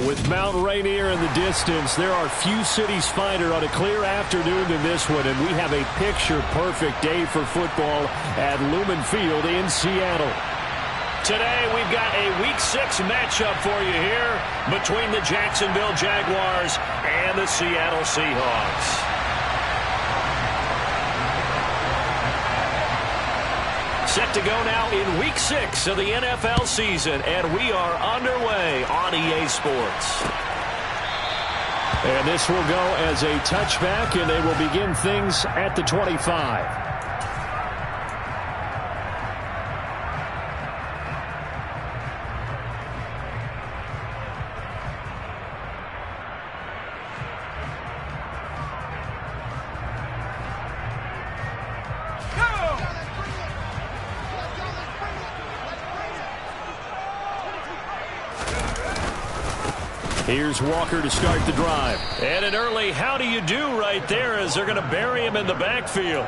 With Mount Rainier in the distance, there are few cities finer on a clear afternoon than this one, and we have a picture-perfect day for football at Lumen Field in Seattle. Today, we've got a Week 6 matchup for you here between the Jacksonville Jaguars and the Seattle Seahawks. Set to go now in Week 6 of the NFL season, and we are underway on EA Sports. And this will go as a touchback, and they will begin things at the 25. Here's Walker to start the drive. And an early how do you do right there as they're going to bury him in the backfield.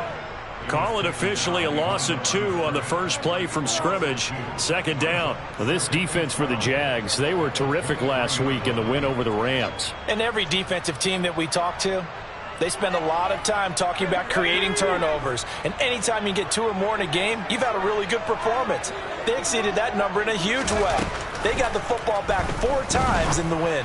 Call it officially a loss of 2 on the first play from scrimmage. Second down. Well, this defense for the Jags, they were terrific last week in the win over the Rams. And every defensive team that we talk to, they spend a lot of time talking about creating turnovers. And anytime you get 2 or more in a game, you've had a really good performance. They exceeded that number in a huge way. They got the football back 4 times in the win.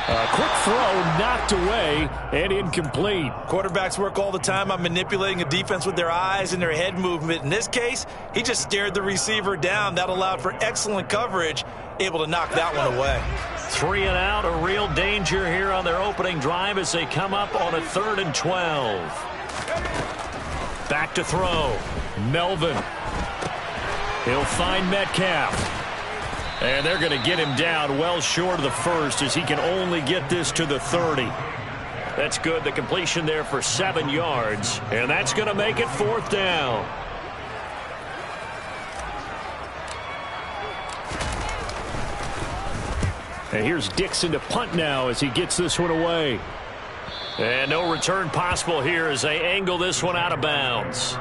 A quick throw knocked away and incomplete. Quarterbacks work all the time on manipulating a defense with their eyes and their head movement. In this case, he just stared the receiver down. That allowed for excellent coverage, able to knock that one away. 3 and out, a real danger here on their opening drive as they come up on a 3rd and 12. Back to throw. Melvin. He'll find Metcalf. And they're going to get him down well short of the first as he can only get this to the 30. That's good. The completion there for 7 yards. And that's going to make it 4th down. And here's Dixon to punt now as he gets this one away. And no return possible here as they angle this one out of bounds.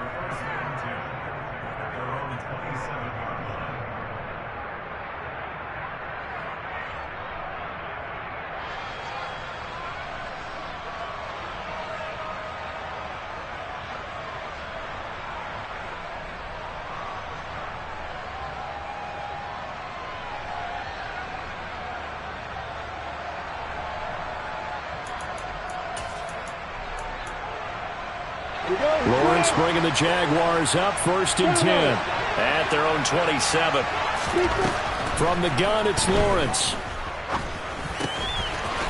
Lawrence bringing the Jaguars up 1st and 10 at their own 27. From the gun, it's Lawrence.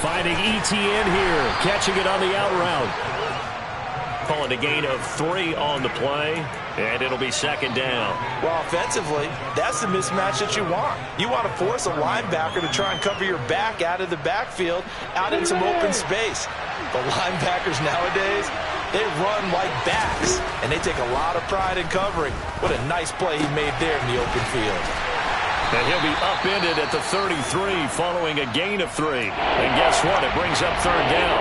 Finding ETN here, catching it on the out route. Calling a gain of 3 on the play, and it'll be 2nd down. Well, offensively, that's the mismatch that you want. You want to force a linebacker to try and cover your back out of the backfield, out in some open space. The linebackers nowadays, they run like backs, and they take a lot of pride in covering. What a nice play he made there in the open field. And he'll be upended at the 33 following a gain of 3. And guess what? It brings up 3rd down.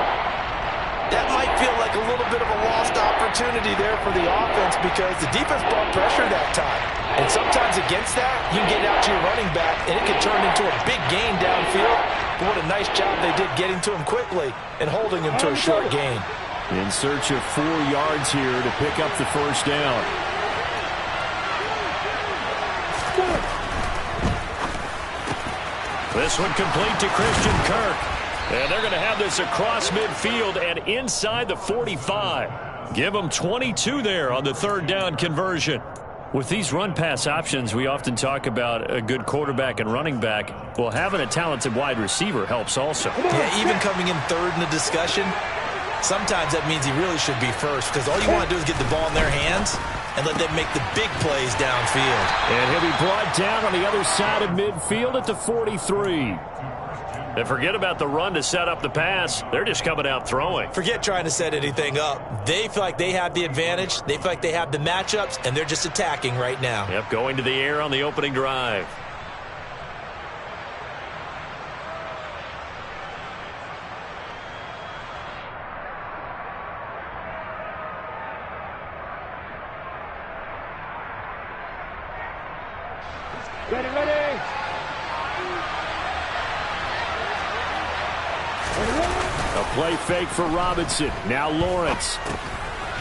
That might feel like a little bit of a lost opportunity there for the offense because the defense brought pressure that time. And sometimes against that, you can get out to your running back, and it can turn into a big gain downfield. But what a nice job they did getting to him quickly and holding him to a short gain. In search of 4 yards here to pick up the 1st down. This one complete to Christian Kirk. And they're going to have this across midfield and inside the 45. Give them 22 there on the 3rd down conversion. With these run-pass options, we often talk about a good quarterback and running back. Well, having a talented wide receiver helps also. Yeah, even coming in 3rd in the discussion, sometimes that means he really should be first because all you want to do is get the ball in their hands and let them make the big plays downfield. And he'll be brought down on the other side of midfield at the 43. And forget about the run to set up the pass. They're just coming out throwing. Forget trying to set anything up. They feel like they have the advantage. They feel like they have the matchups, and they're just attacking right now. Yep, going to the air on the opening drive. Ready, ready. Play fake for Robinson. Now Lawrence.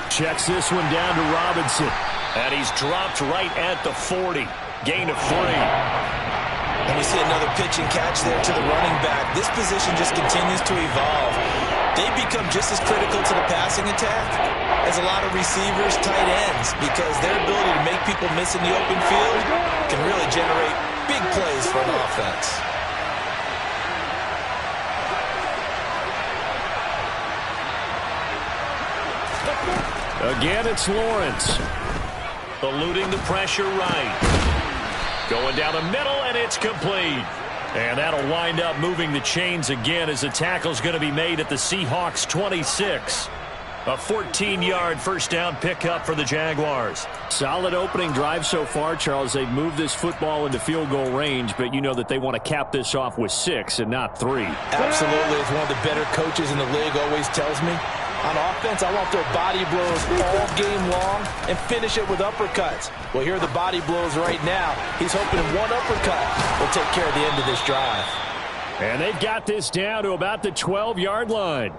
Checks this one down to Robinson. And he's dropped right at the 40. Gain of 3. And we see another pitch and catch there to the running back. This position just continues to evolve. They become just as critical to the passing attack as a lot of receivers, tight ends, because their ability to make people miss in the open field can really generate big plays for an offense. Again, it's Lawrence. Eluding the pressure right. Going down the middle, and it's complete. And that'll wind up moving the chains again as the tackle's going to be made at the Seahawks 26. A 14-yard first down pickup for the Jaguars. Solid opening drive so far, Charles. They've moved this football into field goal range, but you know that they want to cap this off with 6 and not 3. Absolutely. As one of the better coaches in the league always tells me, on offense, I want their body blows all game long and finish it with uppercuts. Well, here are the body blows right now. He's hoping one uppercut will take care of the end of this drive. And they've got this down to about the 12-yard line.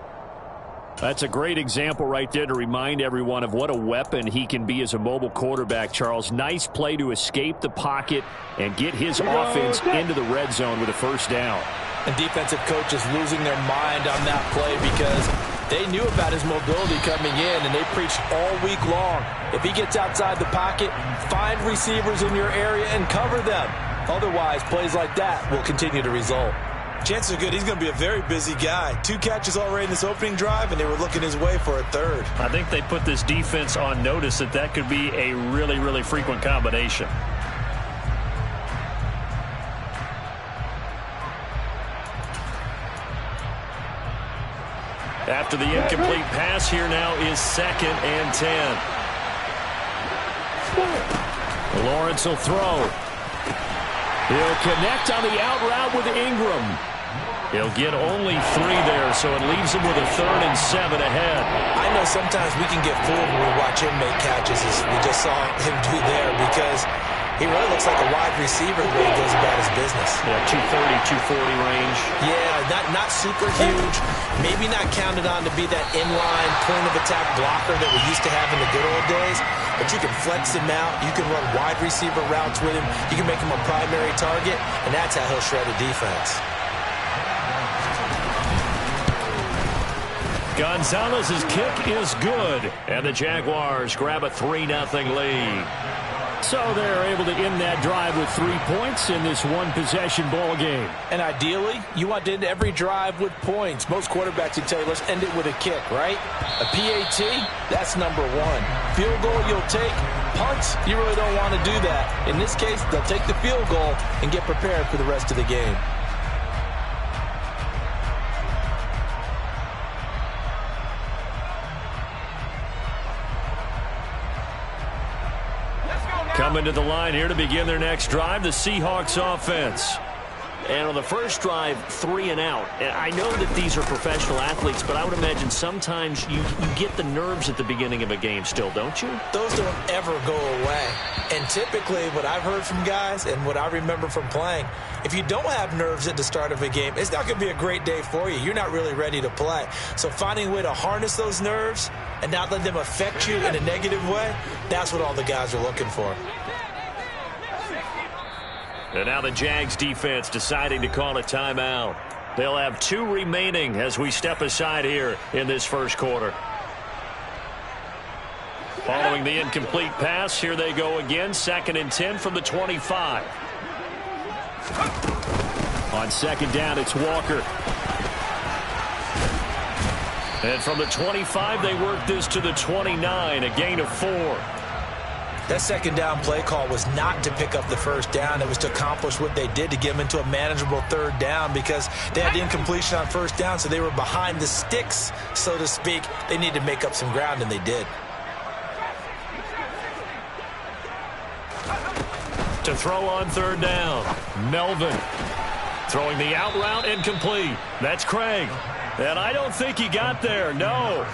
That's a great example right there to remind everyone of what a weapon he can be as a mobile quarterback, Charles. Nice play to escape the pocket and get his offense into the red zone with a first down. And defensive coaches losing their mind on that play because they knew about his mobility coming in, and they preached all week long. If he gets outside the pocket, find receivers in your area and cover them. Otherwise, plays like that will continue to result. Chances are good he's going to be a very busy guy. 2 catches already in this opening drive, and they were looking his way for a 3rd. I think they put this defense on notice that that could be a really, really frequent combination. After the incomplete pass, here now is 2nd and 10. Lawrence will throw. He'll connect on the out route with Ingram. He'll get only 3 there, so it leaves him with a 3rd and 7 ahead. I know sometimes we can get fooled when we watch him make catches, as we just saw him do there, because he really looks like a wide receiver the way he goes about his business. Yeah, 230, 240 range. Yeah, not super huge. Maybe not counted on to be that inline point-of-attack blocker that we used to have in the good old days. But you can flex him out. You can run wide receiver routes with him. You can make him a primary target, and that's how he'll shred a defense. Gonzalez's kick is good, and the Jaguars grab a 3-0 lead. So they're able to end that drive with 3 points in this one-possession ball game. And ideally, you want to end every drive with points. Most quarterbacks would tell you, let's end it with a kick, right? A PAT, that's number 1. Field goal, you'll take. Punts, you really don't want to do that. In this case, they'll take the field goal and get prepared for the rest of the game. Coming to the line here to begin their next drive, the Seahawks offense. And on the first drive, 3 and out. And I know that these are professional athletes, but I would imagine sometimes you get the nerves at the beginning of a game still, don't you? Those don't ever go away. And typically what I've heard from guys and what I remember from playing, if you don't have nerves at the start of a game, it's not going to be a great day for you. You're not really ready to play. So finding a way to harness those nerves and not let them affect you in a negative way, that's what all the guys are looking for. And now the Jags defense deciding to call a timeout. They'll have 2 remaining as we step aside here in this first quarter. Following the incomplete pass, here they go again. 2nd and 10 from the 25. On 2nd down, it's Walker. And from the 25, they work this to the 29, a gain of 4. That 2nd down play call was not to pick up the first down. It was to accomplish what they did to get them into a manageable 3rd down because they had the incompletion on first down, so they were behind the sticks, so to speak. They needed to make up some ground, and they did. To throw on 3rd down, Melvin. Throwing the out route, incomplete. That's Craig. And I don't think he got there, no.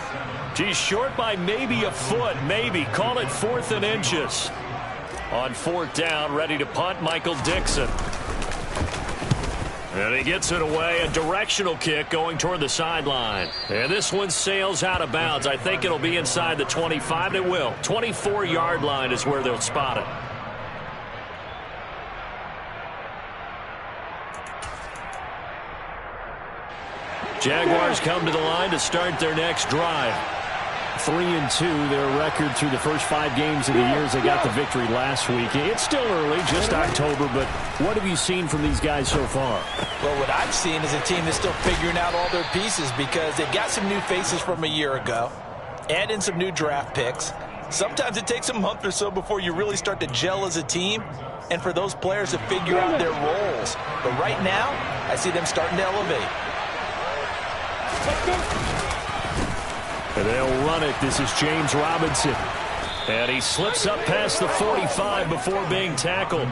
He's short by maybe a foot, maybe. Call it 4th and inches. On 4th down, ready to punt, Michael Dixon. And he gets it away, a directional kick going toward the sideline. And this one sails out of bounds. I think it'll be inside the 25. It will. 24-yard line is where they'll spot it. Jaguars come to the line to start their next drive. 3-2, their record through the first 5 games of the year as they got the victory last week. It's still early, just October, but what have you seen from these guys so far? Well, what I've seen is a team that's still figuring out all their pieces because they've got some new faces from a year ago, add in some new draft picks. Sometimes it takes a month or so before you really start to gel as a team and for those players to figure out their roles. But right now, I see them starting to elevate. And they'll run it. This is James Robinson. And he slips up past the 45 before being tackled.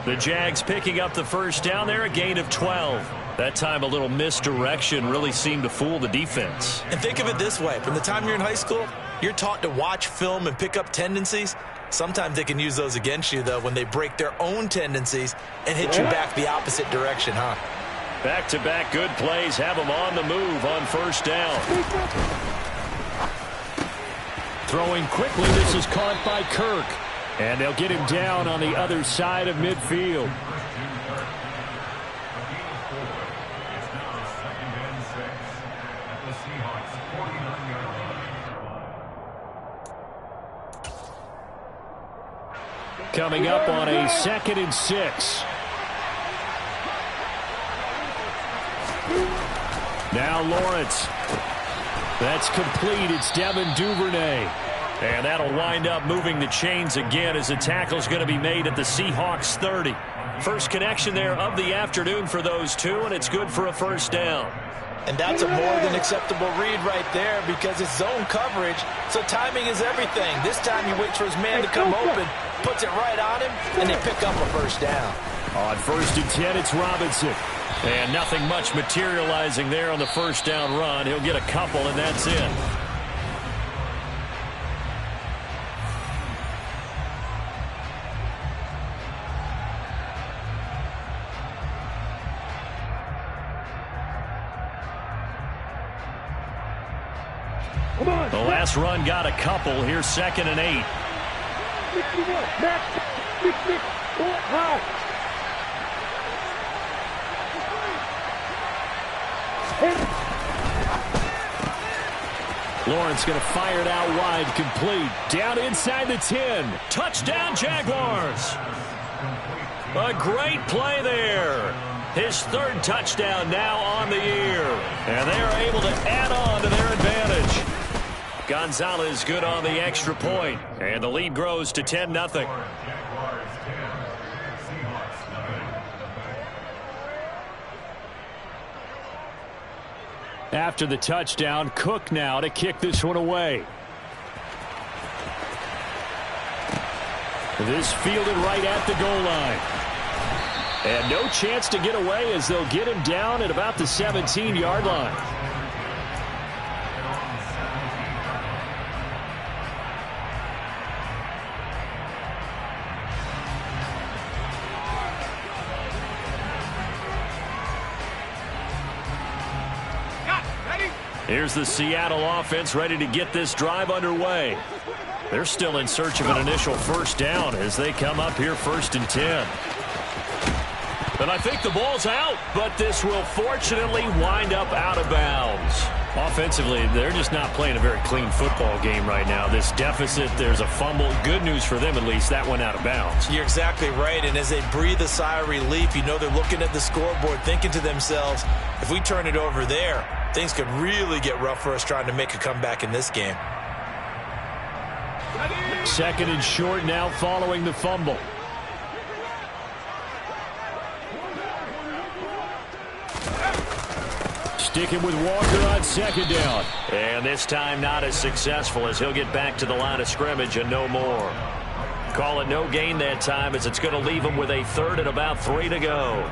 The Jags picking up the first down there, a gain of 12. That time a little misdirection really seemed to fool the defense. And think of it this way. From the time you're in high school, you're taught to watch film and pick up tendencies. Sometimes they can use those against you, though, when they break their own tendencies and hit you back the opposite direction, huh? Back-to-back good plays have them on the move on first down. Throwing quickly, this is caught by Kirk. And they'll get him down on the other side of midfield. Coming up on a 2nd and 6. Now Lawrence. That's complete. It's Devin Duvernay. And that'll wind up moving the chains again as the tackle's going to be made at the Seahawks 30. First connection there of the afternoon for those two, and it's good for a first down. And that's a more than acceptable read right there because it's zone coverage, so timing is everything. This time he waits for his man to come open, puts it right on him, and they pick up a first down. On 1st and 10, it's Robinson. And nothing much materializing there on the first down run. He'll get a couple, and that's it. The last run got a couple. Here's 2nd and 8. Lawrence going to fire it out wide, complete. Down inside the 10. Touchdown, Jaguars. A great play there. His 3rd touchdown now on the year. And they are able to add on to their advantage. Gonzalez good on the extra point. And the lead grows to 10-0. After the touchdown, Cook now to kick this one away. This fielded right at the goal line. And no chance to get away as they'll get him down at about the 17-yard line. Here's the Seattle offense ready to get this drive underway. They're still in search of an initial first down as they come up here 1st and 10. And I think the ball's out, but this will fortunately wind up out of bounds. Offensively, they're just not playing a very clean football game right now. This deficit, there's a fumble. Good news for them, at least. That went out of bounds. You're exactly right, and as they breathe a sigh of relief, you know they're looking at the scoreboard, thinking to themselves, if we turn it over there, things could really get rough for us trying to make a comeback in this game. 2nd and short now following the fumble. Sticking with Walker on 2nd down. And this time not as successful as he'll get back to the line of scrimmage and no more. Call it no gain that time as it's going to leave him with a 3rd and about 3 to go.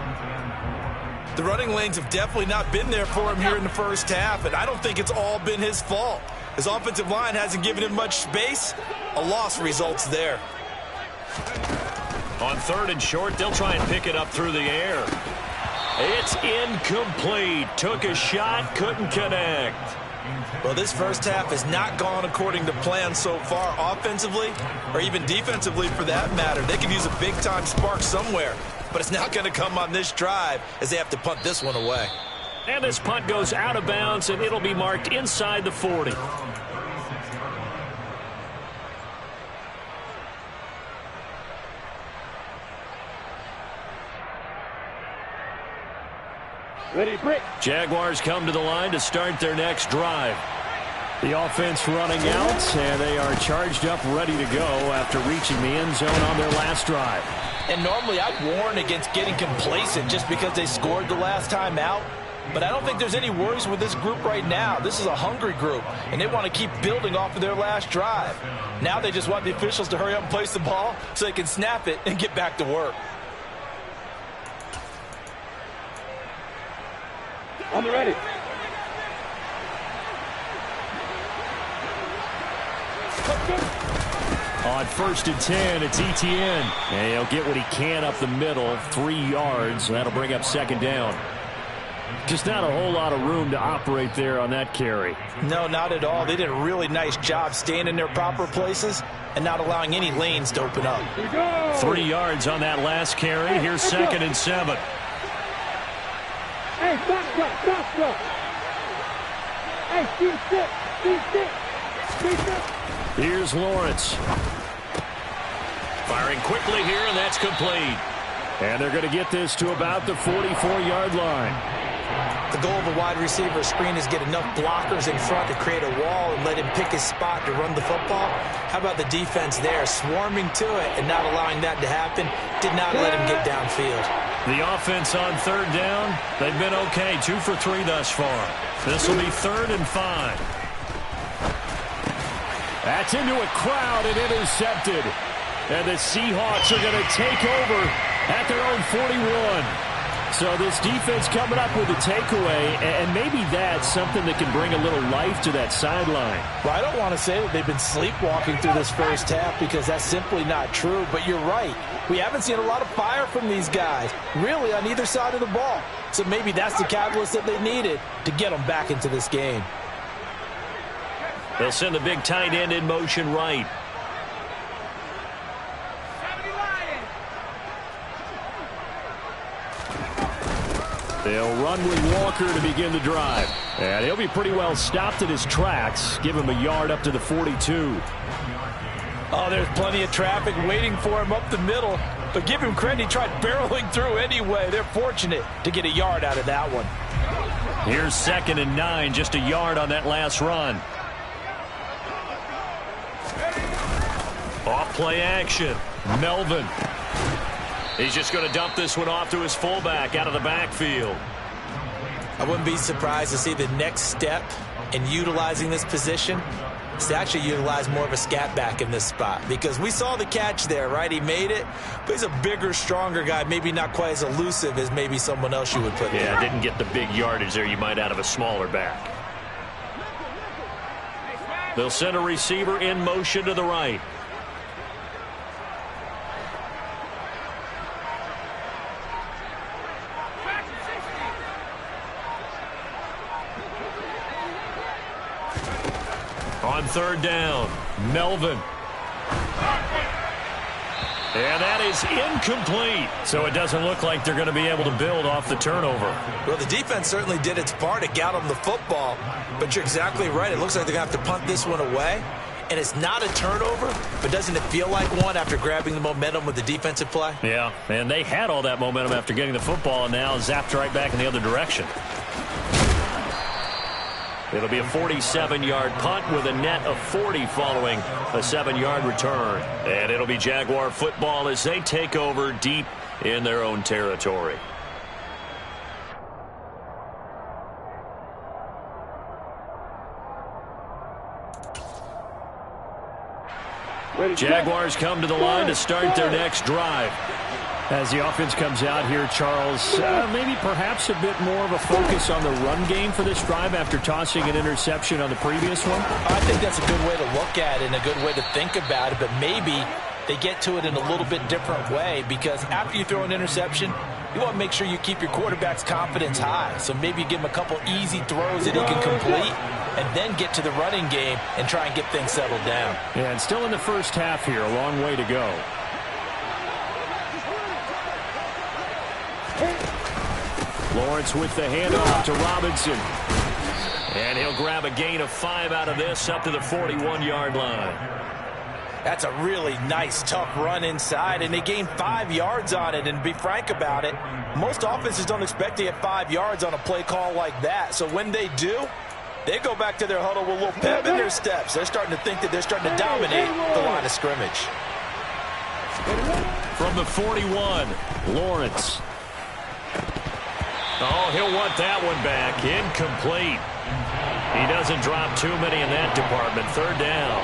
The running lanes have definitely not been there for him here in the first half, and I don't think it's all been his fault. His offensive line hasn't given him much space. A loss results there. On 3rd and short, they'll try and pick it up through the air. It's incomplete. Took a shot, couldn't connect. Well, this first half has not gone according to plan so far offensively or even defensively for that matter. They could use a big-time spark somewhere, but it's not going to come on this drive as they have to punt this one away. And this punt goes out of bounds, and it'll be marked inside the 40. Ready, break. Jaguars come to the line to start their next drive. The offense running out, and they are charged up, ready to go after reaching the end zone on their last drive. And normally I'd warn against getting complacent just because they scored the last time out. But I don't think there's any worries with this group right now. This is a hungry group, and they want to keep building off of their last drive. Now they just want the officials to hurry up and place the ball so they can snap it and get back to work. On the ready. On 1st and 10, it's Etienne. And he'll get what he can up the middle, 3 yards. And that'll bring up 2nd down. Just not a whole lot of room to operate there on that carry. No, not at all. They did a really nice job staying in their proper places and not allowing any lanes to open up. 3 yards on that last carry. Here's 2nd and 7. Hey, stop. Hey, Steve, sit. Here's Lawrence. Firing quickly here, and that's complete. And they're going to get this to about the 44-yard line. The goal of a wide receiver screen is get enough blockers in front to create a wall and let him pick his spot to run the football. How about the defense there, swarming to it and not allowing that to happen? Did not let him get downfield. The offense on 3rd down, they've been okay, 2 for 3 thus far. This will be 3rd and 5. That's into a crowd and intercepted. And the Seahawks are going to take over at their own 41. So this defense coming up with a takeaway, and maybe that's something that can bring a little life to that sideline. Well, I don't want to say that they've been sleepwalking through this first half because that's simply not true, but you're right. We haven't seen a lot of fire from these guys, really, on either side of the ball. So maybe that's the catalyst that they needed to get them back into this game. They'll send the big tight end in motion right. They'll run with Walker to begin the drive. And he'll be pretty well stopped at his tracks. Give him a yard up to the 42. Oh, there's plenty of traffic waiting for him up the middle. But give him credit, he tried barreling through anyway. They're fortunate to get a yard out of that one. Here's 2nd and 9, just a yard on that last run. Off play action. Melvin. He's just going to dump this one off to his fullback out of the backfield. I wouldn't be surprised to see the next step in utilizing this position is to actually utilize more of a scat back in this spot, because we saw the catch there, right? He made it, but he's a bigger, stronger guy, maybe not quite as elusive as maybe someone else you would put there. Yeah, didn't get the big yardage there you might out of a smaller back. They'll send a receiver in motion to the right. On 3rd down, Melvin. And that is incomplete. So it doesn't look like they're going to be able to build off the turnover. Well, the defense certainly did its part to get them the football. But you're exactly right. It looks like they're going to have to punt this one away. And it's not a turnover, but doesn't it feel like one after grabbing the momentum with the defensive play? Yeah, and they had all that momentum after getting the football, and now zapped right back in the other direction. It'll be a 47-yard punt with a net of 40 following a 7-yard return. And it'll be Jaguar football as they take over deep in their own territory. Jaguars come to the line to start their next drive. As the offense comes out here, Charles, maybe perhaps a bit more of a focus on the run game for this drive after tossing an interception on the previous one? I think that's a good way to look at it and a good way to think about it, but maybe they get to it in a little bit different way, because after you throw an interception, You want to make sure you keep your quarterback's confidence high. So maybe you give him a couple easy throws that he can complete and then get to the running game and try and get things settled down. Yeah, and still in the first half here. A long way to go. Lawrence with the handoff to Robinson. And he'll grab a gain of 5 out of this up to the 41-yard line. That's a really nice, tough run inside, and they gained 5 yards on it. And to be frank about it, most offenses don't expect to get 5 yards on a play call like that. So when they do, they go back to their huddle with a little pep in their steps. They're starting to think that they're starting to dominate the line of scrimmage. From the 41, Lawrence. Oh, he'll want that one back. Incomplete. He doesn't drop too many in that department. 3rd down.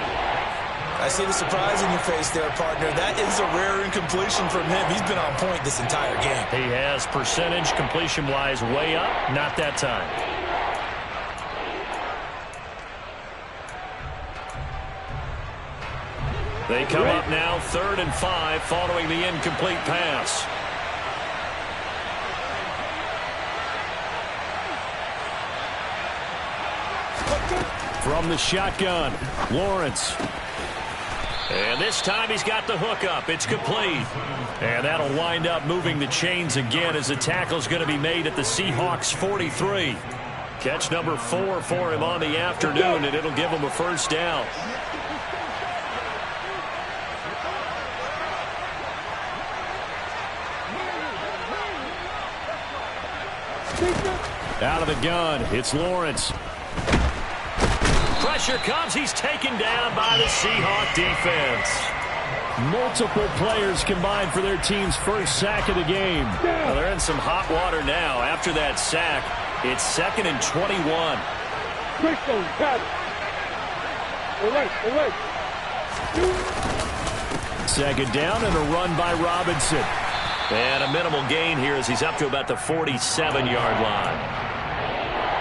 I see the surprise in your face there, partner. That is a rare incompletion from him. He's been on point this entire game. He has percentage completion-wise way up. Not that time. They come up now 3rd and 5 following the incomplete pass. From the shotgun, Lawrence. And this time he's got the hook up. It's complete. And that'll wind up moving the chains again as the tackle's going to be made at the Seahawks 43. Catch number 4 for him on the afternoon, and it'll give him a 1st down. Out of the gun, it's Lawrence. Pressure comes. He's taken down by the Seahawk defense. Multiple players combined for their team's first sack of the game. Well, they're in some hot water now. After that sack, it's 2nd and 21. Second down and a run by Robinson. And a minimal gain here as he's up to about the 47-yard line.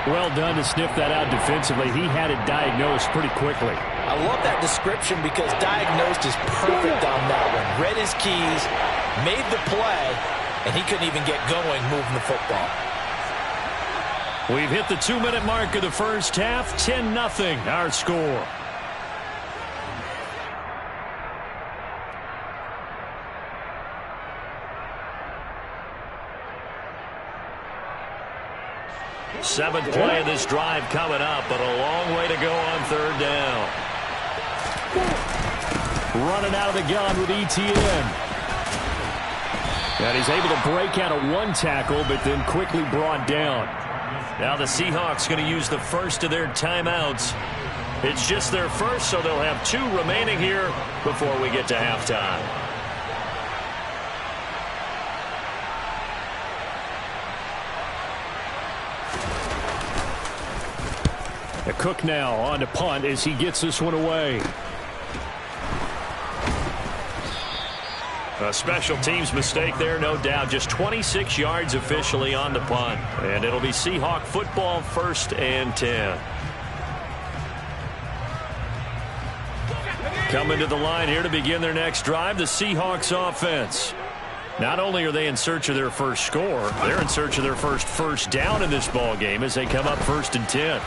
Well done to sniff that out defensively. He had it diagnosed pretty quickly. I love that description because diagnosed is perfect on that one. Read his keys, made the play, and he couldn't even get going moving the football. We've hit the 2-minute mark of the first half. 10-0 our score. Seventh play of this drive coming up, but a long way to go on 3rd down. Running out of the gun with ETN. And he's able to break out of 1 tackle, but then quickly brought down. Now the Seahawks going to use the first of their timeouts. It's just their first, so they'll have 2 remaining here before we get to halftime. Cook now on to punt as he gets this one away. A special teams mistake there, no doubt. Just 26 yards officially on the punt. And it'll be Seahawk football, 1st and 10. Coming to the line here to begin their next drive, the Seahawks offense. Not only are they in search of their first score, they're in search of their first down in this ball game as they come up 1st and 10.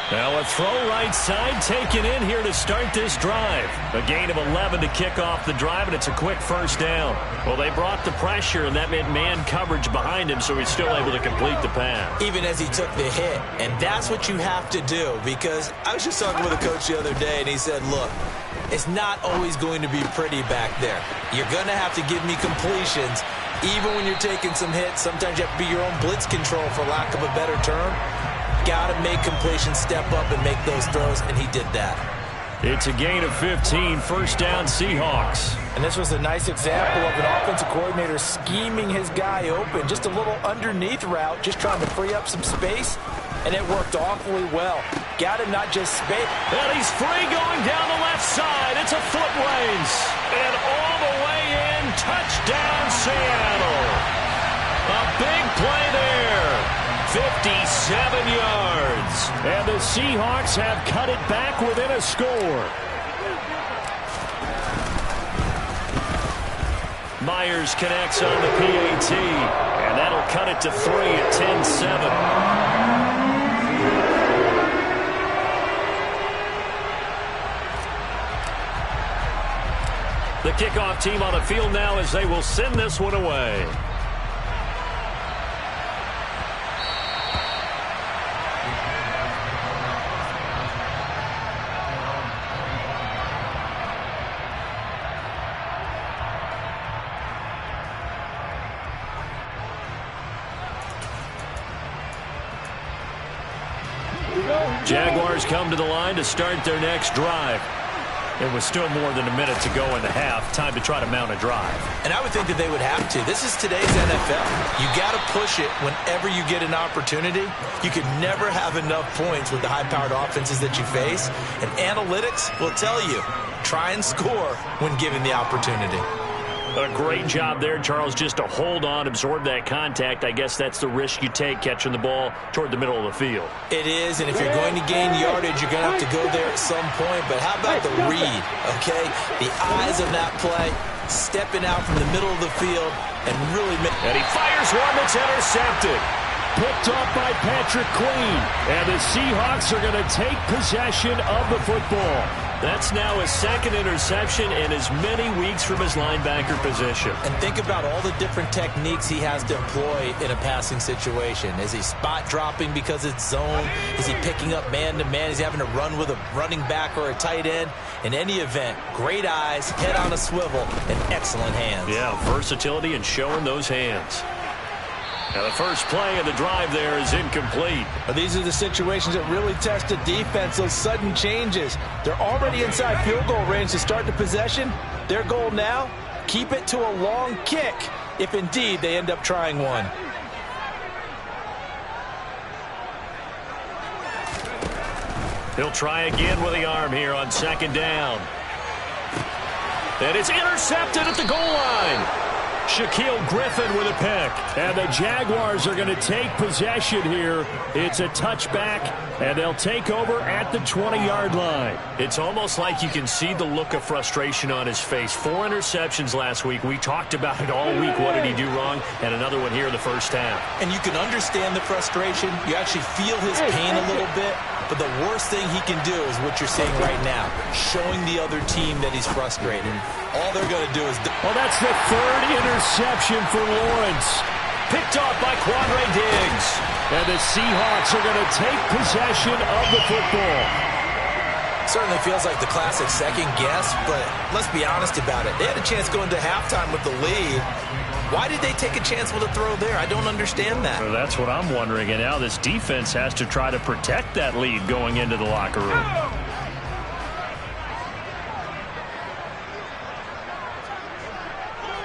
Now a throw right side taken in here to start this drive. A gain of 11 to kick off the drive, and it's a quick 1st down. Well, they brought the pressure, and that meant man coverage behind him, so he's still able to complete the pass. Even as he took the hit, and that's what you have to do, because I was just talking with a coach the other day, and he said, look, it's not always going to be pretty back there. You're going to have to give me completions. Even when you're taking some hits, sometimes you have to be your own blitz control, for lack of a better term. Got to make completions, step up and make those throws, and he did that. It's a gain of 15, 1st down Seahawks. And this was a nice example of an offensive coordinator scheming his guy open. Just a little underneath route, just trying to free up some space, and it worked awfully well. Got him not just space. And he's free going down the left side. It's a foot race. And all the way in, touchdown Seattle. A big play there. 57 yards. And the Seahawks have cut it back within a score. Myers connects on the PAT, and that'll cut it to 3 at 10-7. The kickoff team on the field now as they will send this one away. Jaguars come to the line to start their next drive. It was still more than a minute to go in the half. Time to try to mount a drive. And I would think that they would have to. This is today's NFL. You got to push it whenever you get an opportunity. You can never have enough points with the high-powered offenses that you face. And analytics will tell you, try and score when given the opportunity. A great job there, Charles, just to hold on, absorb that contact. I guess that's the risk you take catching the ball toward the middle of the field. It is, and if you're going to gain yardage, you're going to have to go there at some point. But how about the read, okay? The eyes of that play, stepping out from the middle of the field and really... And he fires one that's intercepted. Picked off by Patrick Queen. And the Seahawks are going to take possession of the football. That's now his second interception in as many weeks from his linebacker position. And think about all the different techniques he has to employ in a passing situation. Is he spot dropping because it's zone? Is he picking up man-to-man? Is he having to run with a running back or a tight end? In any event, great eyes, head on a swivel, and excellent hands. Yeah, versatility and showing those hands. Now the first play of the drive there is incomplete. These are the situations that really test a defense, those sudden changes. They're already inside field goal range to start the possession. Their goal now, keep it to a long kick, if indeed they end up trying one. He'll try again with the arm here on second down. And it's intercepted at the goal line. Shaquille Griffin with a pick. And the Jaguars are going to take possession here. It's a touchback, and they'll take over at the 20-yard line. It's almost like you can see the look of frustration on his face. 4 interceptions last week. We talked about it all week. What did he do wrong? And another one here in the first half. And you can understand the frustration. You actually feel his pain a little bit. But the worst thing he can do is what you're seeing right now, showing the other team that he's frustrated. All they're going to do is... Well, that's the third interception for Lawrence. Picked off by Quandre Diggs. And the Seahawks are going to take possession of the football. Certainly feels like the classic second guess, but let's be honest about it. They had a chance going to halftime with the lead. Why did they take a chance with a throw there? I don't understand that. Well, that's what I'm wondering. And now this defense has to try to protect that lead going into the locker room.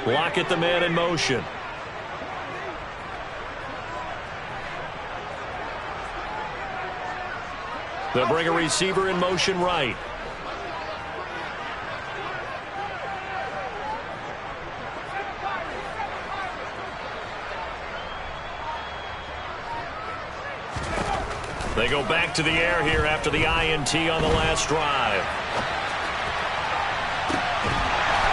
Lockett, the man in motion. They'll bring a receiver in motion right. They go back to the air here after the INT on the last drive.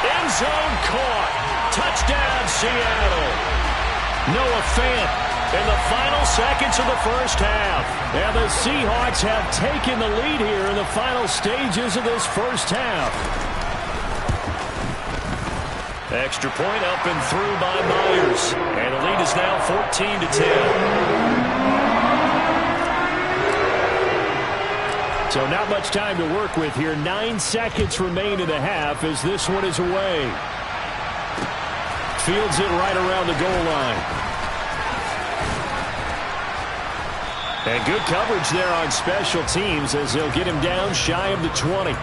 End zone caught. Touchdown, Seattle. Noah Fant in the final seconds of the first half. And the Seahawks have taken the lead here in the final stages of this first half. Extra point up and through by Myers. And the lead is now 14-10. So not much time to work with here. 9 seconds remain in the half as this one is away. Fields it right around the goal line. And good coverage there on special teams as they'll get him down shy of the 20.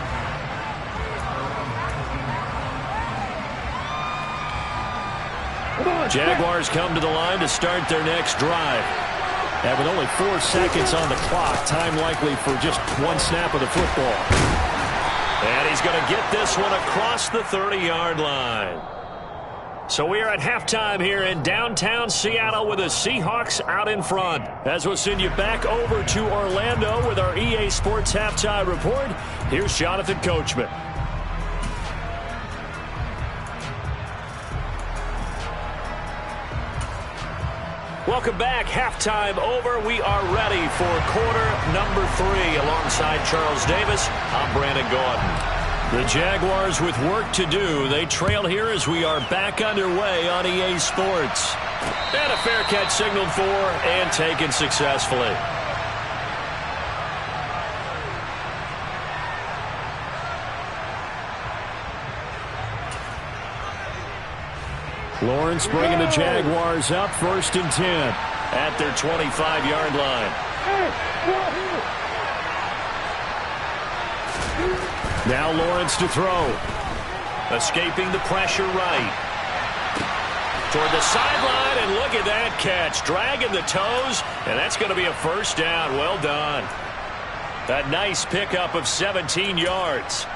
Jaguars come to the line to start their next drive. And with only 4 seconds on the clock, time likely for just one snap of the football. And he's going to get this one across the 30-yard line. So we are at halftime here in downtown Seattle with the Seahawks out in front. As we'll send you back over to Orlando with our EA Sports Halftime Report, here's Jonathan Coachman. Welcome back. Halftime over. We are ready for quarter number 3. Alongside Charles Davis, I'm Brandon Gaudin. The Jaguars with work to do. They trail here as we are back underway on EA Sports. And a fair catch signaled for and taken successfully. Lawrence bringing the Jaguars up 1st and 10 at their 25-yard line. Now Lawrence to throw. Escaping the pressure right. Toward the sideline, and look at that catch. Dragging the toes, and that's going to be a first down. Well done. That nice pickup of 17 yards.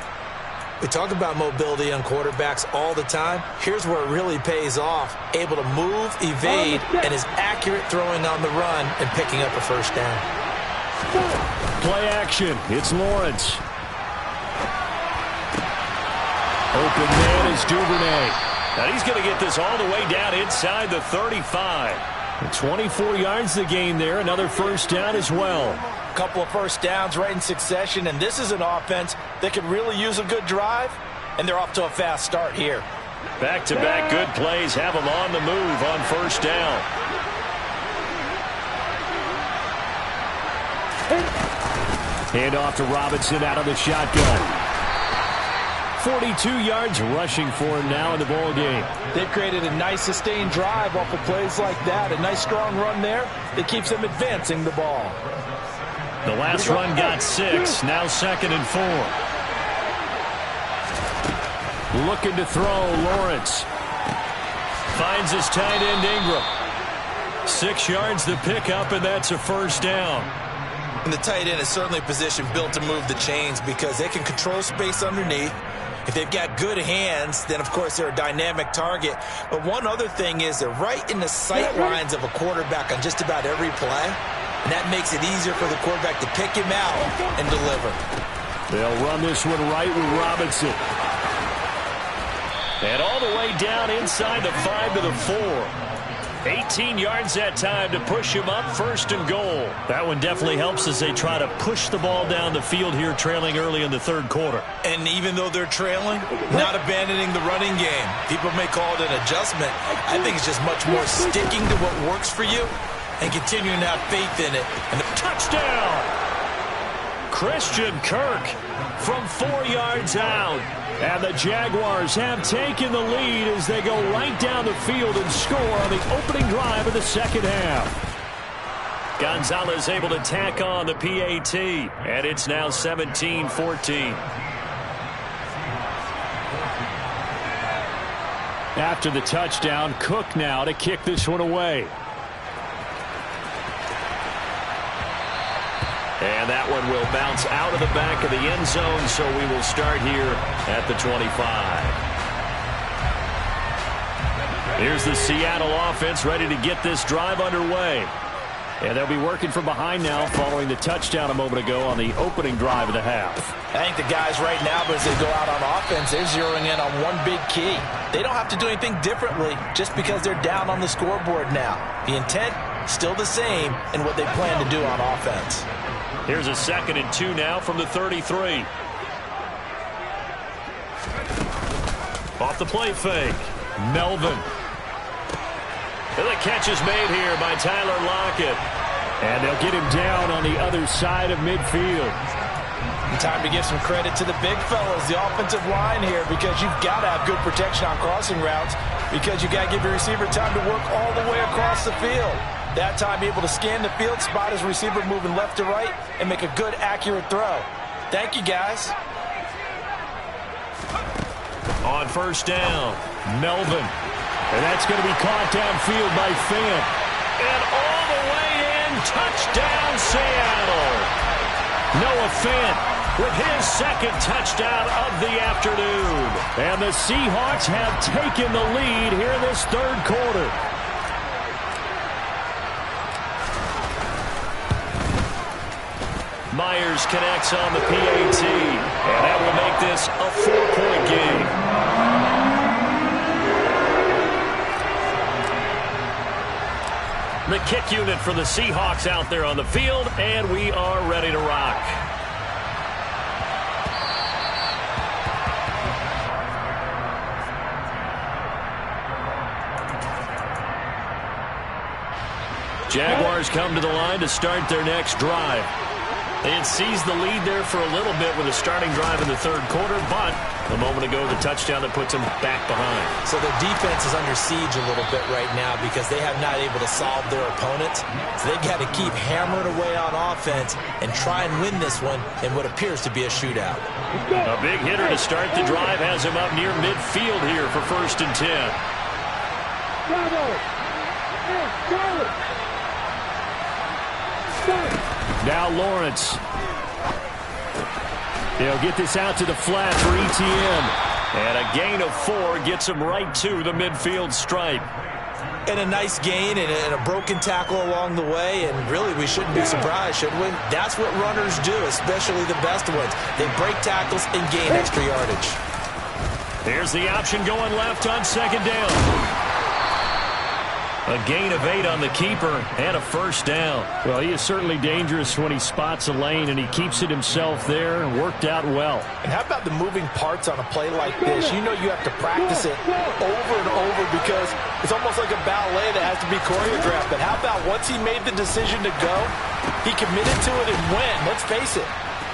We talk about mobility on quarterbacks all the time. Here's where it really pays off. Able to move, evade, and is accurate throwing on the run and picking up a first down. Play action. It's Lawrence. Open man is Duvernay. Now he's going to get this all the way down inside the 35. 24 yards to gain there. Another first down as well. Couple of first downs right in succession, and this is an offense that could really use a good drive, and they're off to a fast start here. Back-to-back good plays have them on the move on first down. Hand off to Robinson out of the shotgun. 42 yards rushing for him now in the ball game. They've created a nice sustained drive off of plays like that. A nice strong run there that keeps them advancing the ball. The last run got 6. Now 2nd and 4. Looking to throw, Lawrence. Finds his tight end, Ingram. 6 yards to pick up, and that's a first down. And the tight end is certainly a position built to move the chains because they can control space underneath. If they've got good hands, then, of course, they're a dynamic target. But one other thing is they're right in the sight lines of a quarterback on just about every play. And that makes it easier for the quarterback to pick him out and deliver. They'll run this one right with Robinson. And all the way down inside the 5 to the 4. 18 yards that time to push him up, 1st and goal. That one definitely helps as they try to push the ball down the field here, trailing early in the 3rd quarter. And even though they're trailing, not abandoning the running game. People may call it an adjustment. I think it's just much more sticking to what works for you and continuing to have faith in it. And touchdown! Christian Kirk from 4 yards out. And the Jaguars have taken the lead as they go right down the field and score on the opening drive of the 2nd half. Gonzalez able to tack on the PAT, and it's now 17-14. After the touchdown, Cook now to kick this one away. And that one will bounce out of the back of the end zone, so we will start here at the 25. Here's the Seattle offense ready to get this drive underway. And they'll be working from behind now following the touchdown a moment ago on the opening drive of the half. I think the guys right now, as they go out on offense, they're zeroing in on one big key. They don't have to do anything differently just because they're down on the scoreboard now. The intent, still the same in what they plan to do on offense. Here's a 2nd and 2 now from the 33. Off the play fake. Melvin. And the catch is made here by Tyler Lockett. And they'll get him down on the other side of midfield. Time to give some credit to the big fellas, the offensive line here, because you've got to have good protection on crossing routes because you've got to give your receiver time to work all the way across the field. That time able to scan the field, spot his receiver moving left to right, and make a good, accurate throw. Thank you, guys. On first down, Melvin. And that's going to be caught downfield by Fant. And all the way in, touchdown, Seattle. Noah Fant with his 2nd touchdown of the afternoon. And the Seahawks have taken the lead here in this 3rd quarter. Myers connects on the PAT, and that will make this a 4-point game. kick unit for the Seahawks out there on the field, and we are ready to rock. Jaguars come to the line to start their next drive. They had seized the lead there for a little bit with a starting drive in the third quarter, but a moment ago the touchdown that puts them back behind. So their defense is under siege a little bit right now because they have not able to solve their opponents. So they've got to keep hammering away on offense and try and win this one in what appears to be a shootout. A big hitter to start the drive has him up near midfield here for 1st and 10. Bravo! Hey, go! Now Lawrence. They'll get this out to the flat for ETN. And a gain of 4 gets him right to the midfield stripe. And a nice gain and a broken tackle along the way. And really, we shouldn't be surprised, should we? That's what runners do, especially the best ones. They break tackles and gain extra yardage. Here's the option going left on 2nd down. A gain of 8 on the keeper and a 1st down. Well, he is certainly dangerous when he spots a lane, and he keeps it himself there. Worked out well. And how about the moving parts on a play like this? You know you have to practice it over and over because it's almost like a ballet that has to be choreographed. But how about once he made the decision to go, he committed to it and went. Let's face it,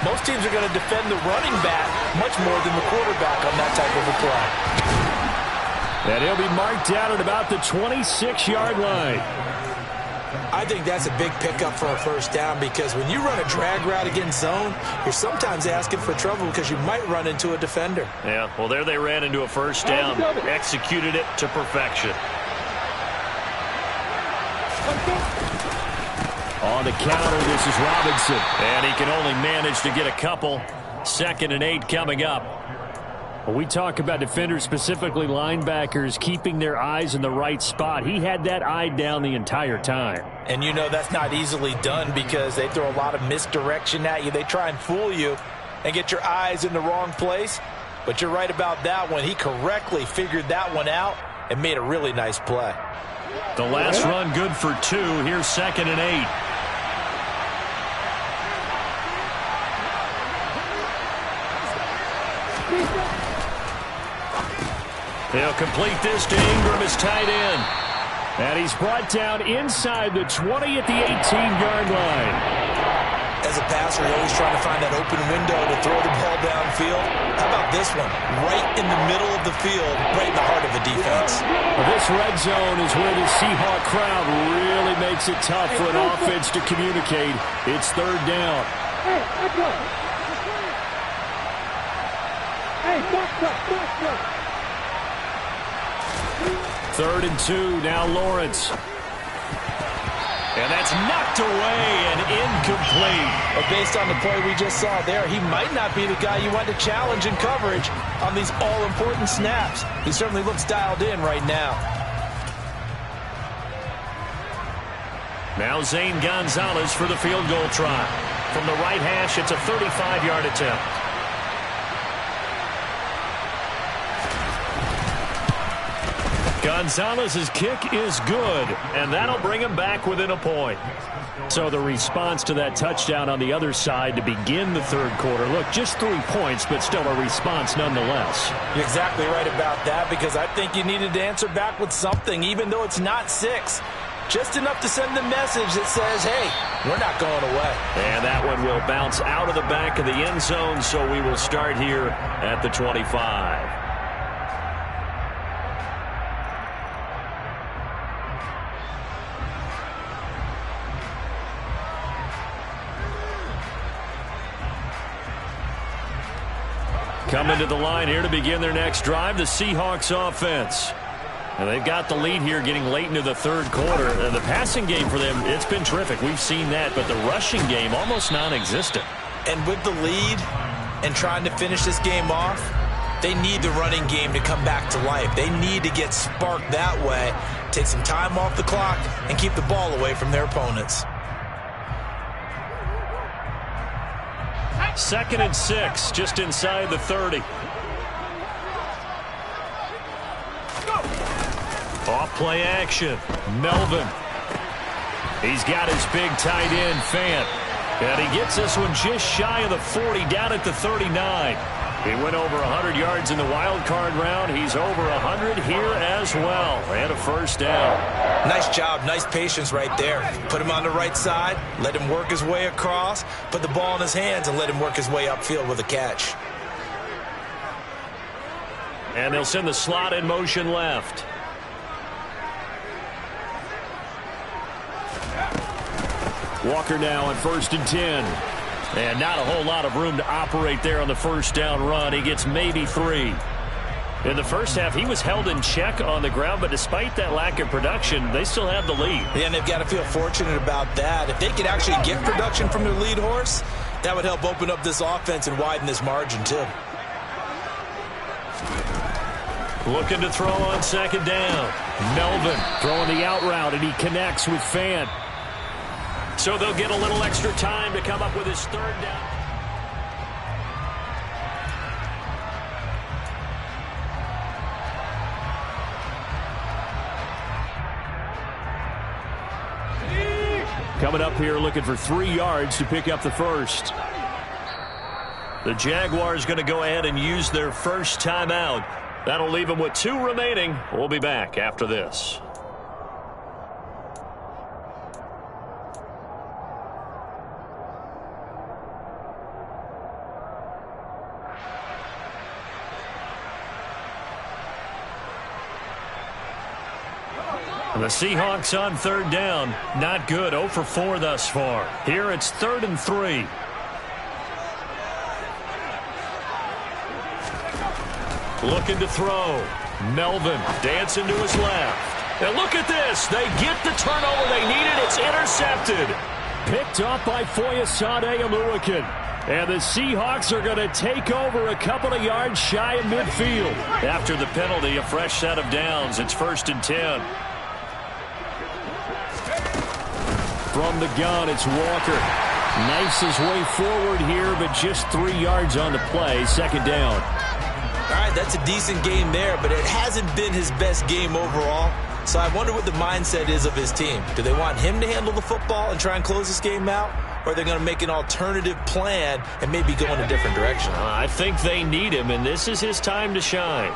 most teams are going to defend the running back much more than the quarterback on that type of a play. And he'll be marked out at about the 26-yard line. I think that's a big pickup for a 1st down because when you run a drag route against zone, you're sometimes asking for trouble because you might run into a defender. Yeah, well, there they ran into a 1st down. Executed it to perfection. On the counter, this is Robinson. And he can only manage to get a couple. 2nd and 8 coming up. When we talk about defenders, specifically linebackers, keeping their eyes in the right spot. He had that eye down the entire time. And you know that's not easily done because they throw a lot of misdirection at you. They try and fool you and get your eyes in the wrong place. But you're right about that one. He correctly figured that one out and made a really nice play. The last run good for 2. Here's 2nd and 8. He'll complete this to Ingram as tight end. And he's brought down inside the 20 at the 18-yard line. As a passer, you're always trying to find that open window to throw the ball downfield. How about this one? Right in the middle of the field, right in the heart of the defense. Well, this red zone is where the Seahawk crowd really makes it tough for an offense to communicate. It's 3rd down. Hey, that's up. Hey, box up. 3rd and 2, now Lawrence. And that's knocked away and incomplete. But based on the play we just saw there, he might not be the guy you want to challenge in coverage on these all-important snaps. He certainly looks dialed in right now. Now Zane Gonzalez for the field goal try. From the right hash, it's a 35-yard attempt. Gonzalez's kick is good, and that'll bring him back within a point. So the response to that touchdown on the other side to begin the 3rd quarter. Look, just 3 points, but still a response nonetheless. You're exactly right about that because I think you needed to answer back with something, even though it's not 6. Just enough to send the message that says, hey, we're not going away. And that one will bounce out of the back of the end zone, so we will start here at the 25. Coming to the line here to begin their next drive, the Seahawks offense. And they've got the lead here getting late into the 3rd quarter. And the passing game for them, it's been terrific. We've seen that, but the rushing game almost non-existent. And with the lead and trying to finish this game off, they need the running game to come back to life. They need to get sparked that way, take some time off the clock, and keep the ball away from their opponents. 2nd and 6, just inside the 30. Off play action. Melvin. He's got his big tight end, Fant. And he gets this one just shy of the 40, down at the 39. He went over 100 yards in the wild card round. He's over 100 here as well. And a first down. Nice job. Nice patience right there. Put him on the right side. Let him work his way across. Put the ball in his hands and let him work his way upfield with a catch. And they'll send the slot in motion left. Walker now on 1st and 10. And not a whole lot of room to operate there on the first down run. He gets maybe 3. In the first half, he was held in check on the ground, but despite that lack of production, they still have the lead. Yeah, and they've got to feel fortunate about that. If they could actually get production from their lead horse, that would help open up this offense and widen this margin too. Looking to throw on 2nd down. Melvin throwing the out route, and he connects with Fant. So they'll get a little extra time to come up with his 3rd down. Coming up here looking for 3 yards to pick up the first. The Jaguars going to go ahead and use their first timeout. That'll leave them with 2 remaining. We'll be back after this. The Seahawks on 3rd down. Not good. 0 for 4 thus far. Here it's 3rd and 3. Looking to throw. Melvin dancing to his left. And look at this. They get the turnover they needed. It's intercepted. Picked up by Foyesade Oluwakin. And the Seahawks are going to take over a couple of yards shy of midfield. After the penalty, a fresh set of downs. It's 1st and 10. From the gun, it's Walker. Knifes his way forward here, but just 3 yards on the play. 2nd down. All right, that's a decent game there, but it hasn't been his best game overall. So I wonder what the mindset is of his team. Do they want him to handle the football and try and close this game out? Or are they going to make an alternative plan and maybe go in a different direction? I think they need him, and this is his time to shine.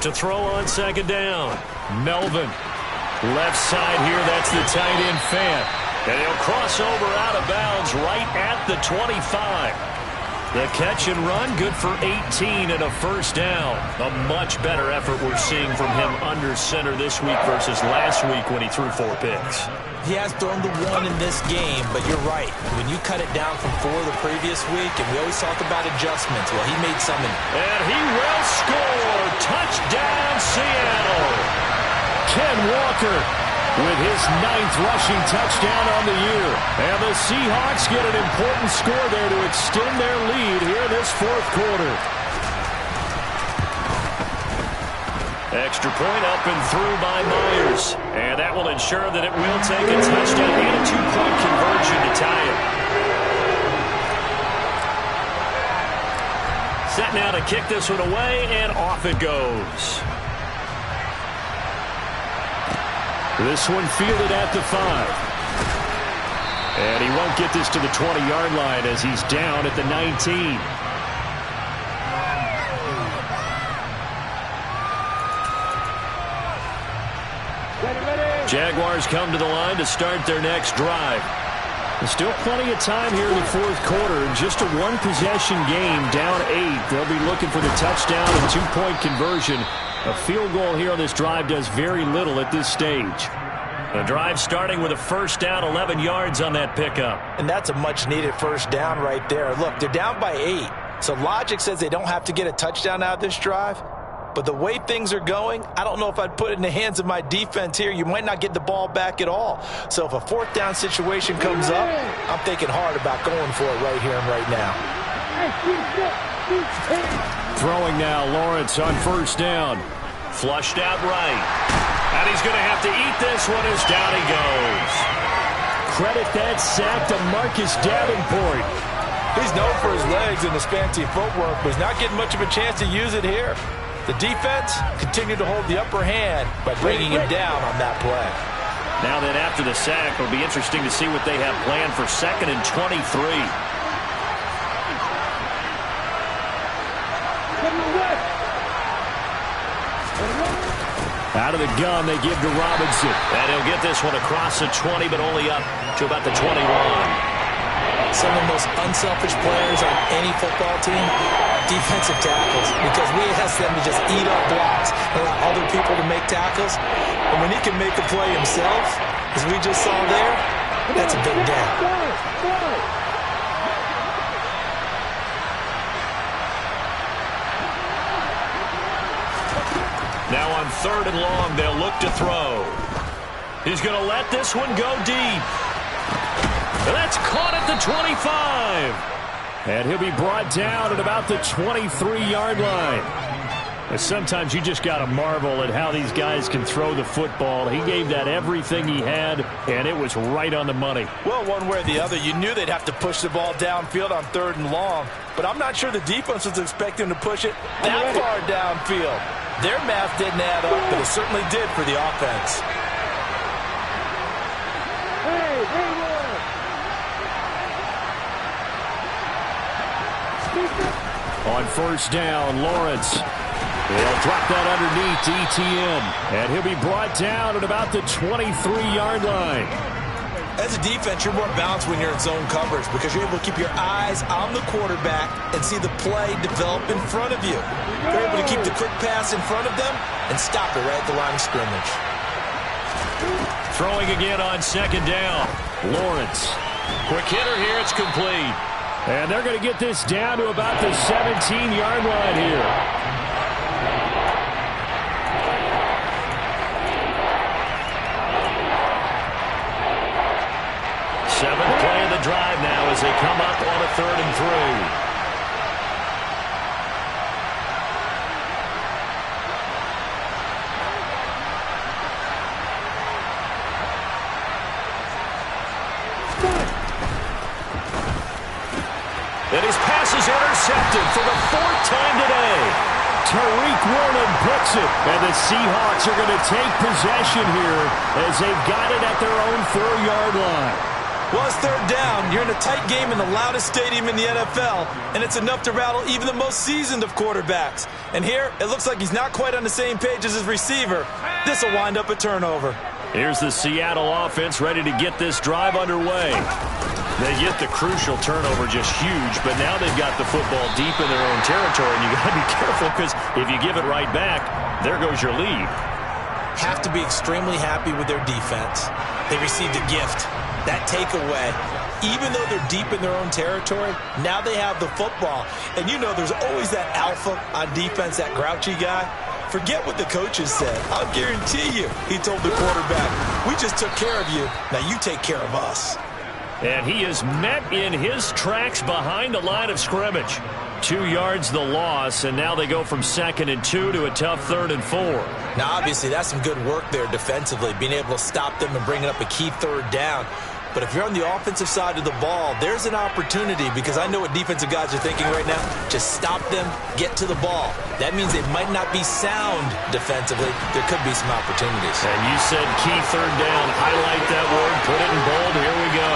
To throw on 2nd down. Melvin. Left side here, that's the tight end Fant. And he'll cross over out of bounds right at the 25. The catch and run, good for 18 and a first down. A much better effort we're seeing from him under center this week versus last week when he threw 4 picks. He has thrown the 1 in this game, but you're right. When you cut it down from 4 the previous week, and we always talk about adjustments, well, he made some. And he will score. Touchdown, Seattle. Ken Walker with his 9th rushing touchdown on the year. And the Seahawks get an important score there to extend their lead here in this 4th quarter. Extra point up and through by Myers. And that will ensure that it will take a touchdown and a 2-point conversion to tie it. Set now to kick this one away, and off it goes. This one fielded at the 5. And he won't get this to the 20-yard line as he's down at the 19. Jaguars come to the line to start their next drive. There's still plenty of time here in the 4th quarter. Just a 1-possession game, down 8. They'll be looking for the touchdown and 2-point conversion. A field goal here on this drive does very little at this stage. The drive starting with a first down, 11 yards on that pickup. And that's a much-needed first down right there. Look, they're down by 8. So logic says they don't have to get a touchdown out of this drive. But the way things are going, I don't know if I'd put it in the hands of my defense here. You might not get the ball back at all. So if a 4th down situation comes up, I'm thinking hard about going for it right here and right now. Throwing now, Lawrence on first down. Flushed out right. And he's going to have to eat this one as down he goes. Credit that sack to Marcus Davenport. He's known for his legs and his fancy footwork, but he's not getting much of a chance to use it here. The defense continued to hold the upper hand by bringing him down on that play. Now then, after the sack, it'll be interesting to see what they have planned for 2nd and 23. Out of the gun, they give to Robinson. And he'll get this one across the 20, but only up to about the 21. Some of the most unselfish players on any football team, defensive tackles, because we ask them to just eat up blocks and allow other people to make tackles. And when he can make a play himself, as we just saw there, that's a big day. Now on 3rd and long, they'll look to throw. He's going to let this one go deep. That's caught at the 25. And he'll be brought down at about the 23-yard line. And sometimes you just got to marvel at how these guys can throw the football. He gave that everything he had, and it was right on the money. Well, one way or the other, you knew they'd have to push the ball downfield on 3rd and long. But I'm not sure the defense was expecting to push it that far downfield. Their math didn't add up, but it certainly did for the offense. On 1st down, Lawrence. He'll drop that underneath to ETN. And he'll be brought down at about the 23-yard line. As a defense, you're more balanced when you're in zone coverage because you're able to keep your eyes on the quarterback and see the play develop in front of you. You're able to keep the quick pass in front of them and stop it right at the line of scrimmage. Throwing again on 2nd down. Lawrence. Quick hitter here. It's complete. And they're going to get this down to about the 17-yard line here. Seventh play of the drive now as they come up on a 3rd and 3. And his pass is intercepted for the 4th time today. Tariq Woolen picks it, and the Seahawks are going to take possession here as they've got it at their own 4-yard line. Well, it's 3rd down. You're in a tight game in the loudest stadium in the NFL, and it's enough to rattle even the most seasoned of quarterbacks. And here, it looks like he's not quite on the same page as his receiver. This will wind up a turnover. Here's the Seattle offense ready to get this drive underway. They get the crucial turnover, just huge, but now they've got the football deep in their own territory, and you got to be careful because if you give it right back, there goes your lead. Have to be extremely happy with their defense. They received a gift. That takeaway, even though they're deep in their own territory, now they have the football. And you know there's always that alpha on defense, that grouchy guy. Forget what the coaches said. I'll guarantee you, he told the quarterback, we just took care of you. Now you take care of us. And he is met in his tracks behind the line of scrimmage. 2 yards the loss, and now they go from 2nd and 2 to a tough 3rd and 4. Now, obviously, that's some good work there defensively, being able to stop them and bringing up a key 3rd down. But if you're on the offensive side of the ball, there's an opportunity because I know what defensive guys are thinking right now. Just stop them, get to the ball. That means they might not be sound defensively. There could be some opportunities. And you said key 3rd down. Highlight that word. Put it in bold. Here we go.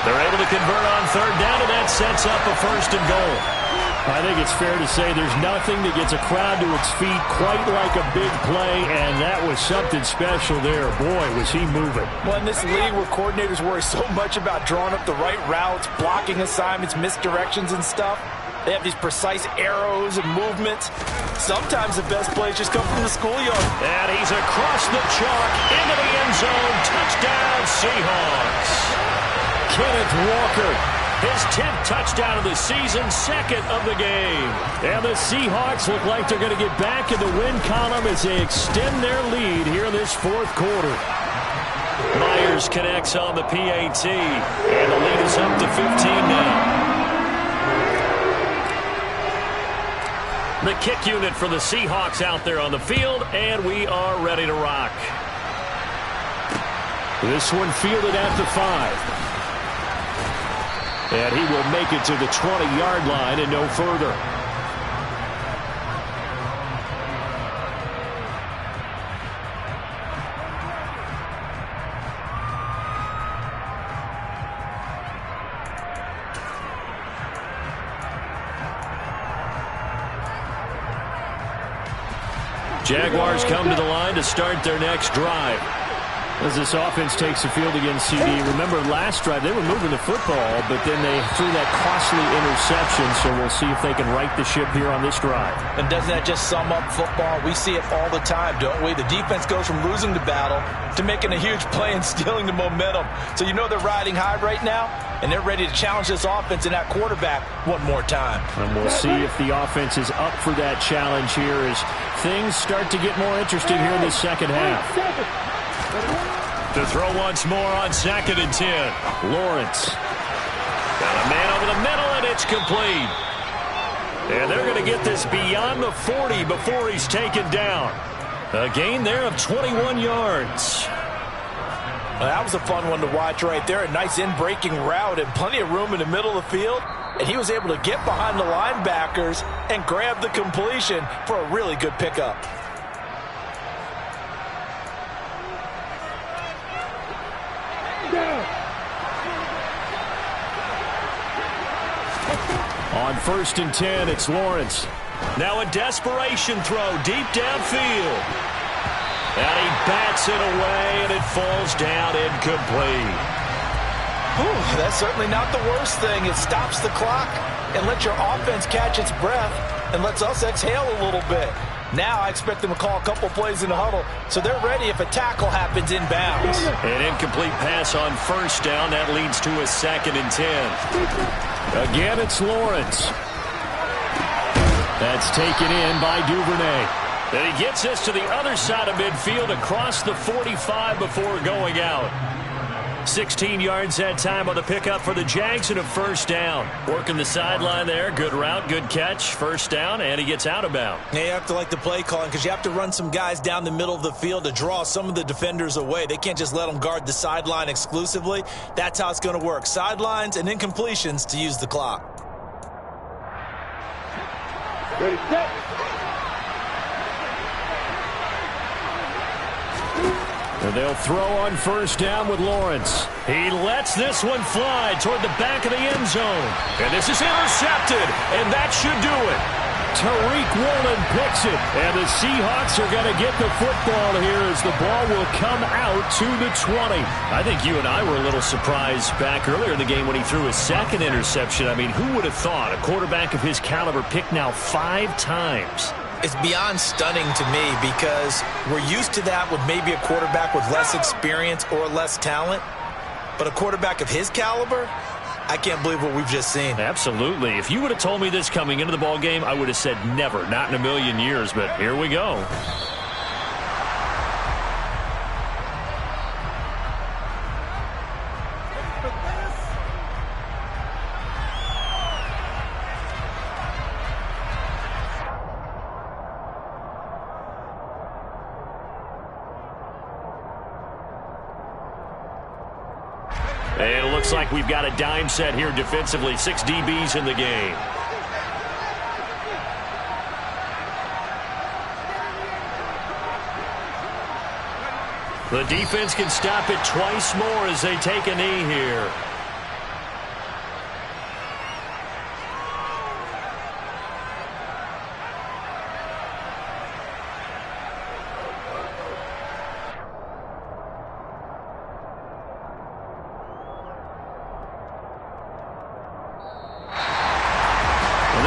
They're able to convert on 3rd down, and that sets up a 1st and goal. I think it's fair to say there's nothing that gets a crowd to its feet quite like a big play, and that was something special there. Boy, was he moving. Well, in this league where coordinators worry so much about drawing up the right routes, blocking assignments, misdirections and stuff, they have these precise arrows and movements. Sometimes the best plays just come from the schoolyard. And he's across the chalk into the end zone. Touchdown, Seahawks. Kenneth Walker. His 10th touchdown of the season, 2nd of the game. And the Seahawks look like they're going to get back in the win column as they extend their lead here in this 4th quarter. Myers connects on the PAT, and the lead is up to 15 now. The kick unit for the Seahawks out there on the field, and we are ready to rock. This one fielded at the 5. And he will make it to the 20-yard line and no further. Jaguars come to the line to start their next drive. As this offense takes the field against CD, remember last drive they were moving the football, but then they threw that costly interception, so we'll see if they can right the ship here on this drive. And doesn't that just sum up football? We see it all the time, don't we? The defense goes from losing the battle to making a huge play and stealing the momentum. So you know they're riding high right now, and they're ready to challenge this offense and that quarterback one more time. And we'll see if the offense is up for that challenge here as things start to get more interesting here in the second half. To throw once more on 2nd and 10. Lawrence. Got a man over the middle, and it's complete. And they're going to get this beyond the 40 before he's taken down. A gain there of 21 yards. Well, that was a fun one to watch right there. A nice in-breaking route and plenty of room in the middle of the field. And he was able to get behind the linebackers and grab the completion for a really good pickup. On 1st and 10, it's Lawrence. Now a desperation throw deep downfield. And he bats it away, and it falls down incomplete. Whew, that's certainly not the worst thing. It stops the clock and lets your offense catch its breath and lets us exhale a little bit. Now I expect them to call a couple plays in the huddle, so they're ready if a tackle happens inbounds. An incomplete pass on 1st down. That leads to a 2nd and 10. Again, it's Lawrence. That's taken in by Duvernay. And he gets us to the other side of midfield across the 45 before going out. 16 yards that time on the pickup for the Jags and a 1st down. Working the sideline there. Good route, good catch. 1st down, and he gets out of bounds. Yeah, you have to like the play calling because you have to run some guys down the middle of the field to draw some of the defenders away. They can't just let them guard the sideline exclusively. That's how it's going to work. Sidelines and incompletions to use the clock. Ready, set. And they'll throw on 1st down with Lawrence. He lets this one fly toward the back of the end zone. And this is intercepted, and that should do it. Tariq Woolen picks it, and the Seahawks are going to get the football here as the ball will come out to the 20. I think you and I were a little surprised back earlier in the game when he threw his 2nd interception. I mean, who would have thought a quarterback of his caliber picked now 5 times? It's beyond stunning to me because we're used to that with maybe a quarterback with less experience or less talent. But a quarterback of his caliber, I can't believe what we've just seen. Absolutely. If you would have told me this coming into the ball game, I would have said never, not in a million years. But here we go. And it looks like we've got a dime set here defensively. 6 DBs in the game. The defense can stop it twice more as they take a knee here.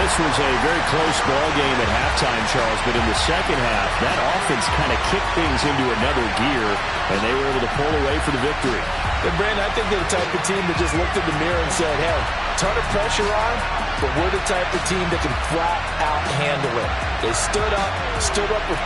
This was a very close ball game at halftime, Charles, but in the second half, that offense kind of kicked things into another gear, and they were able to pull away for the victory. And Brandon, I think they're the type of team that just looked in the mirror and said, hey, ton of pressure on, but we're the type of team that can flat out handle it. They stood up with